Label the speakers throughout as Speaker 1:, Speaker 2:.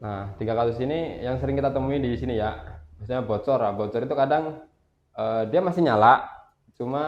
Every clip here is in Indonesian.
Speaker 1: Nah, 3 kasus ini yang sering kita temui di sini ya. Misalnya bocor, bocor itu kadang dia masih nyala, cuma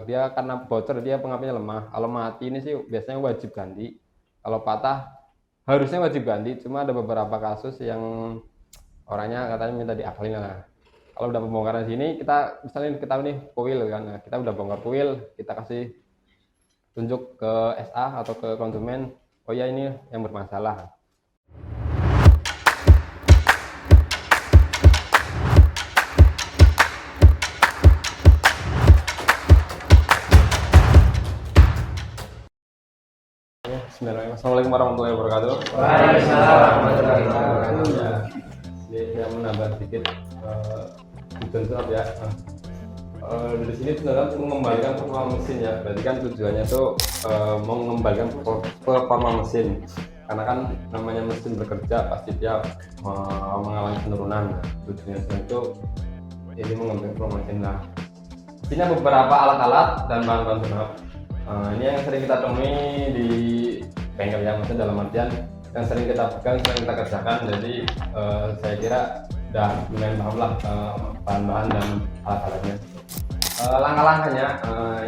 Speaker 1: dia karena bocor dia pengapinya lemah. Kalau mati ini sih biasanya wajib ganti. Kalau patah harusnya wajib ganti, cuma ada beberapa kasus yang orangnya katanya minta diakalin lah. Kalau udah pembongkaran sini, kita misalnya kita nih kuil kan, nah, kita udah bongkar kuil, kita kasih tunjuk ke SA atau ke konsumen, oh ya ini yang bermasalah. Bismillahirrahmanirrahim. Assalamualaikum warahmatullahi wabarakatuh.
Speaker 2: Waalaikumsalam warahmatullahi wabarakatuh.
Speaker 1: Ya, saya menambah sedikit tujuan ya. Dari sini sebenarnya untuk mengembalikan performa mesin ya. Berarti kan tujuannya itu mengembalikan performa mesin. Karena kan namanya mesin bekerja pasti dia mengalami penurunan. Tujuannya itu ini mengembalikan performa mesin. Nah, sini ada beberapa alat-alat dan bahan-bahan senap. Ini yang sering kita temui di bengkel ya, maksudnya dalam artian yang sering kita pegang, sering kita kerjakan. Jadi saya kira udah lumayan paham lah bahan-bahan dan alat-alatnya. Langkah-langkahnya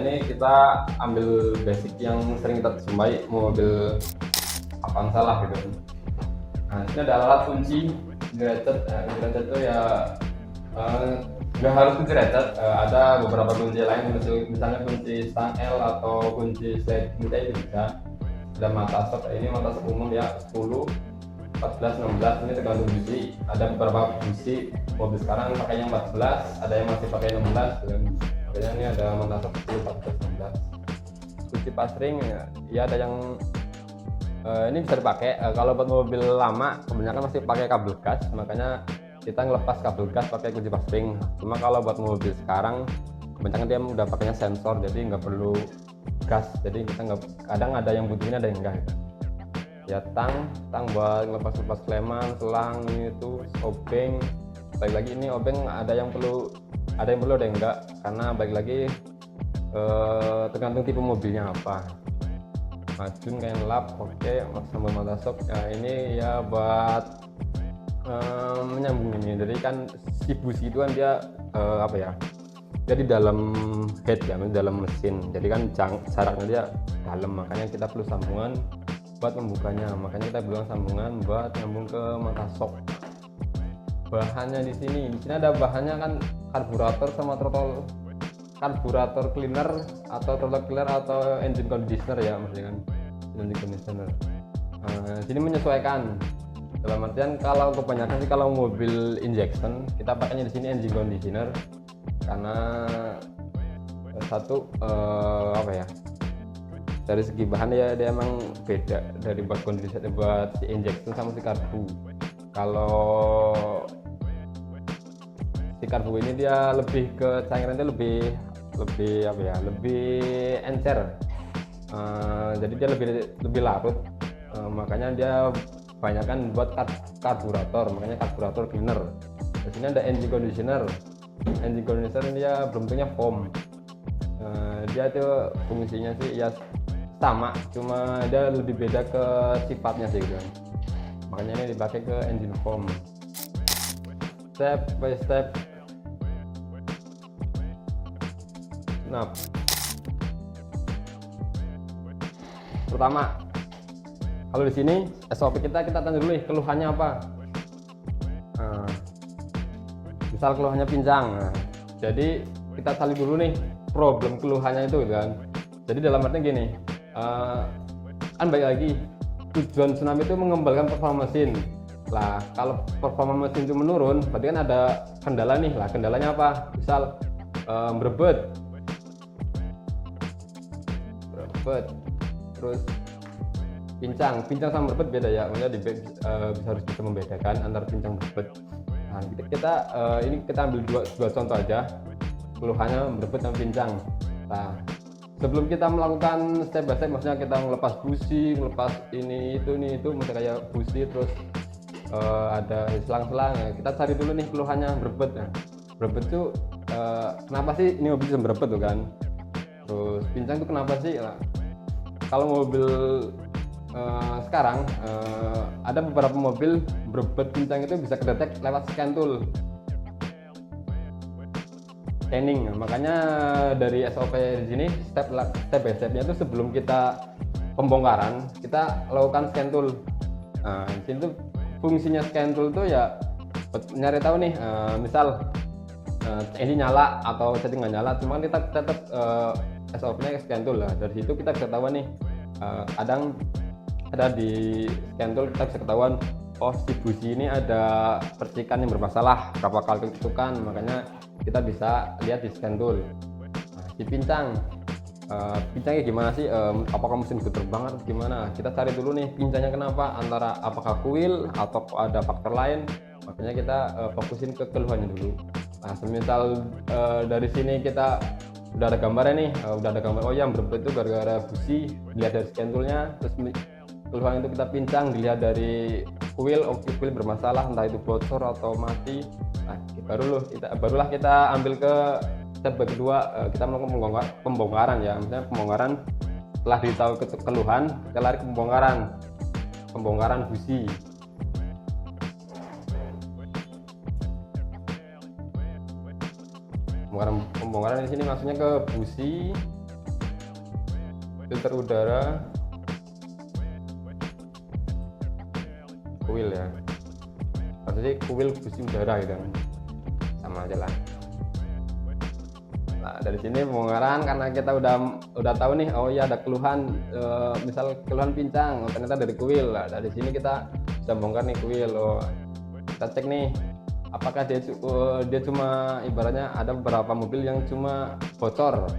Speaker 1: ini kita ambil basic yang sering kita jumpai mobil apa salah gitu. Nah, ini ada alat kunci gerecet. Gerecet itu ya nggak harus kunci gerecet, ada beberapa kunci lain, misalnya kunci stang L atau kunci sliding itu bisa. Ada mata stop, ini mata stop umum ya, 10, 14, 16, ini tergantung busi. Ada beberapa busi mobil sekarang pakainya 14, ada yang masih pakai 16, dan makanya ini ada mata stop 10, 14, 16. Kunci pasring ya ada yang ini bisa dipakai. Kalau buat mobil lama kebanyakan masih pakai kabel gas, makanya kita ngelepas kabel gas pakai kunci pasring. Cuma kalau buat mobil sekarang kebanyakan dia udah pakainya sensor, jadi nggak perlu gas. Jadi kita nggak, kadang ada yang butuhin ada yang enggak gitu. Ya tang buat ngelepas kleman, selang itu, obeng. Baik lagi ini obeng ada yang perlu ada yang enggak, karena baik lagi tergantung tipe mobilnya apa. Majun kayak lap, oke, sambal mata sok. Nah, ini ya buat menyambung ini. Jadi kan si busi itu kan dia apa ya? Jadi dalam head ya, dalam mesin. Jadi kan jaraknya dia dalam, makanya kita perlu sambungan buat membukanya. Makanya kita bilang sambungan buat nyambung ke mata sok. Bahannya di sini ada bahannya kan karburator sama throttle, karburator cleaner atau throttle cleaner atau engine conditioner ya, maksudnya kan engine conditioner. Sini menyesuaikan. Dalam artian kalau kebanyakan sih kalau mobil injection kita pakainya di sini engine conditioner, karena satu apa ya, dari segi bahan ya dia emang beda dari buat conditioner, buat si injection sama si karbu. Kalau si karbu ini dia lebih ke cairannya lebih apa ya, lebih encer. Jadi dia lebih larut, makanya dia kebanyakan buat karburator, makanya karburator cleaner. Di sini ada engine conditioner. Engine conditioner dia bentuknya foam. Dia itu fungsinya sih ya sama, cuma dia lebih beda ke sifatnya sih kan. Makanya ini dipakai ke engine foam. Step by step. Nah, pertama, kalau di sini SOP kita tanya dulu nih keluhannya apa. Misal keluhannya pincang, jadi kita cari dulu nih problem keluhannya itu kan. Jadi dalam artinya gini, kan baik lagi tujuan tsunami itu mengembalikan performa mesin lah. Kalau performa mesin itu menurun, berarti kan ada kendala nih lah. Kendalanya apa? Misal berebet, terus pincang sama berebet beda ya, maksudnya harus bisa membedakan antara pincang dan berebet. Nah, ini kita ambil dua contoh aja, keluhannya berebet sama pincang. Nah, sebelum kita melakukan step by step, maksudnya kita ngelepas busi, ngelepas ini itu, misalnya kayak busi terus ada selang-selang, ya, kita cari dulu nih keluhannya berebet. Nah, berebet tuh kenapa sih ini mobil bisa berebet tuh kan? Terus pincang tuh kenapa sih? Nah, kalau mobil sekarang ada beberapa mobil berbobot pincang itu bisa kedetek lewat scan tool scanning. Makanya dari SOP di sini step by stepnya itu sebelum kita pembongkaran kita lakukan scan tool. Nah, di sini tuh fungsinya scan tool tuh ya nyari tahu nih, misal ini nyala atau setting nggak nyala, cuma kita tetap SOP-nya scan tool lah. Dari situ kita bisa tahu nih, kadang ada di scan tool kita bisa ketahuan, oh si busi ini ada percikan yang bermasalah, berapa kali ketukan, makanya kita bisa lihat di scan tool. Nah, si pincang, pincangnya gimana sih, apakah mesin getar banget atau gimana, kita cari dulu nih pincangnya kenapa, antara apakah kuil atau ada faktor lain, makanya kita fokusin ke keluhannya dulu. Nah, semisal dari sini kita udah ada gambarnya nih, udah ada gambar, oh yang berbeda itu gara-gara busi, dilihat dari scan toolnya, terus keluhan itu kita pincang, dilihat dari kuil, oh kuil bermasalah, entah itu bocor atau mati. Nah, barulah kita ambil ke step kedua, kita melakukan pembongkaran ya. Misalnya pembongkaran setelah ditahu keluhan, kita lari ke pembongkaran busi. Pembongkaran di sini maksudnya ke busi, filter udara, kuil ya. Maksudnya kuil busi udara gitu kan, sama aja lah. Nah, dari sini pembongkaran karena kita udah tahu nih, oh iya ada keluhan, misal keluhan pincang, oh, ternyata dari kuil. Nah, dari sini kita bisa bongkar nih kuil. Oh, kita cek nih, apakah dia cuma, ibaratnya ada beberapa mobil yang cuma bocor,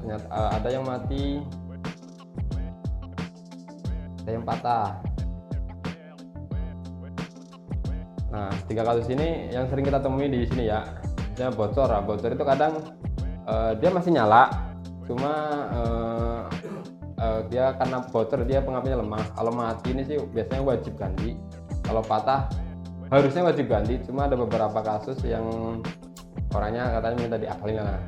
Speaker 1: ternyata ada yang mati, ada yang patah. Nah, 3 kasus ini yang sering kita temui di sini ya. Misalnya bocor itu kadang dia masih nyala, cuma dia karena bocor dia pengapinya lemah. Kalau mati ini sih biasanya wajib ganti. Kalau patah harusnya wajib ganti, cuma ada beberapa kasus yang orangnya katanya minta diakalin lah.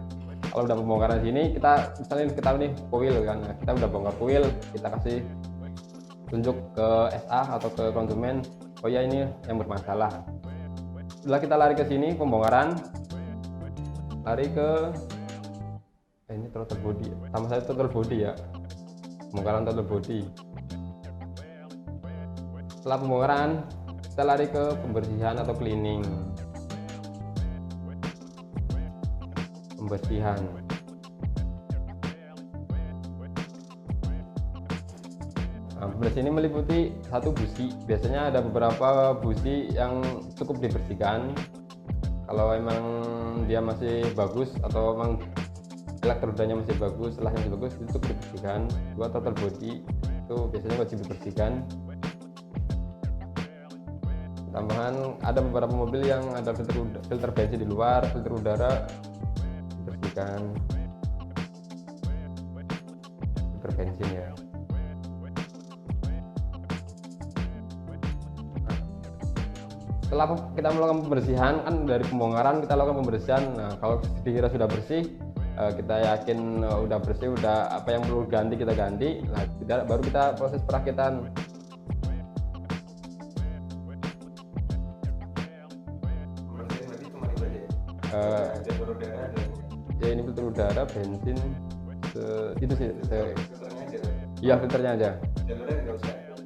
Speaker 1: Kalau udah pembongkaran sini, kita misalnya kita nih kuil kan, kita udah bongkar kuil, kita kasih tunjuk ke SA atau ke konsumen, oh ya ini yang bermasalah. Setelah kita lari ke sini pembongkaran, lari ke ini throttle body, sama saya throttle body ya, pembongkaran throttle body. Setelah pembongkaran kita lari ke pembersihan atau cleaning. Pembersihan. Nah, pembersihan ini meliputi satu busi. Biasanya ada beberapa busi yang cukup dibersihkan. Kalau emang dia masih bagus atau emang elektrodanya masih bagus, selahnya masih bagus, itu cukup dibersihkan. Dua throttle body itu biasanya wajib dibersihkan. Tambahan ada beberapa mobil yang ada filter bensin di luar, filter udara dibersihkan, filter bensin ya. Setelah kita melakukan pembersihan, kan dari pembongkaran kita lakukan pembersihan. Nah, kalau dikira sudah bersih, kita yakin udah bersih, udah apa yang perlu ganti kita ganti. Nah, baru kita proses perakitan. Ya ini filter udara, bensin, itu sih. Iya, filternya aja.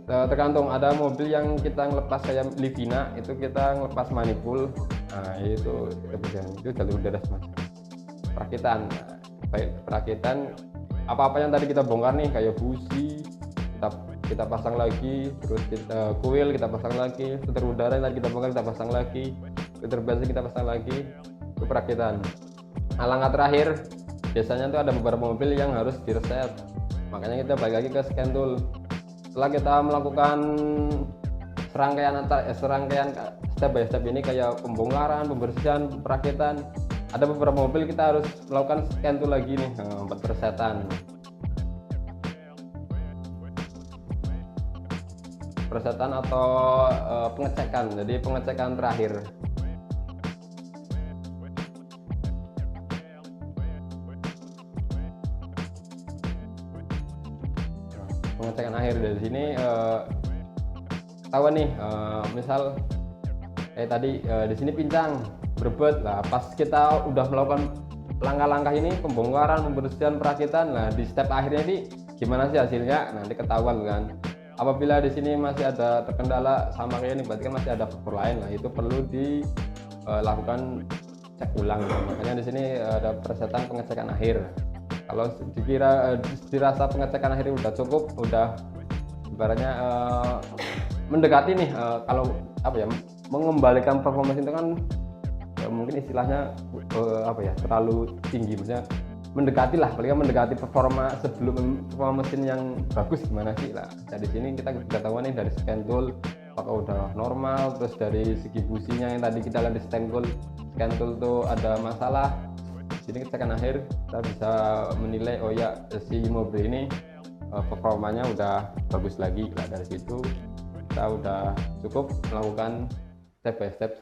Speaker 1: Tergantung, ada mobil yang kita ngelepas kayak Livina, itu kita ngelepas manifold. Nah, itu jalur udara semacam perakitan. Baik perakitan, apa-apa yang tadi kita bongkar nih kayak busi, kita pasang lagi, terus kuil kita pasang lagi, filter udara yang tadi kita bongkar kita pasang lagi, filter bensin kita pasang lagi, itu perakitan. Nah, langkah terakhir biasanya tuh ada beberapa mobil yang harus direset, makanya kita balik lagi ke scan tool. Setelah kita melakukan serangkaian step by step ini kayak pembongkaran, pembersihan, perakitan, ada beberapa mobil kita harus melakukan scan tool lagi nih, buat peresetan atau pengecekan. Jadi pengecekan terakhir. pengecekan akhir. Dari sini ketahuan nih, misal tadi di sini pincang berbet. Nah, pas kita udah melakukan langkah-langkah ini, pembongkaran, pembersihan, perakitan, nah di step akhirnya ini gimana sih hasilnya, nanti ketahuan kan. Apabila di sini masih ada terkendala sama kayak ini, berarti kan masih ada faktor lain. Nah, itu perlu dilakukan cek ulang. Makanya di sini ada persyaratan pengecekan akhir. Kalau dirasa pengecekan akhir udah cukup, udah ibaratnya mendekati nih, kalau apa ya, mengembalikan performance itu kan mungkin istilahnya terlalu tinggi, maksudnya mendekati lah, paling mendekati performa sebelum performa mesin yang bagus gimana sih lah. Nah, di sini kita sudah tahu nih dari scan tool apakah udah normal, terus dari segi businya yang tadi kita lihat di scan tool tuh ada masalah. Di sini kecekan akhir kita bisa menilai oh ya si mobil ini performanya udah bagus lagi. Nah, dari situ kita udah cukup melakukan step by step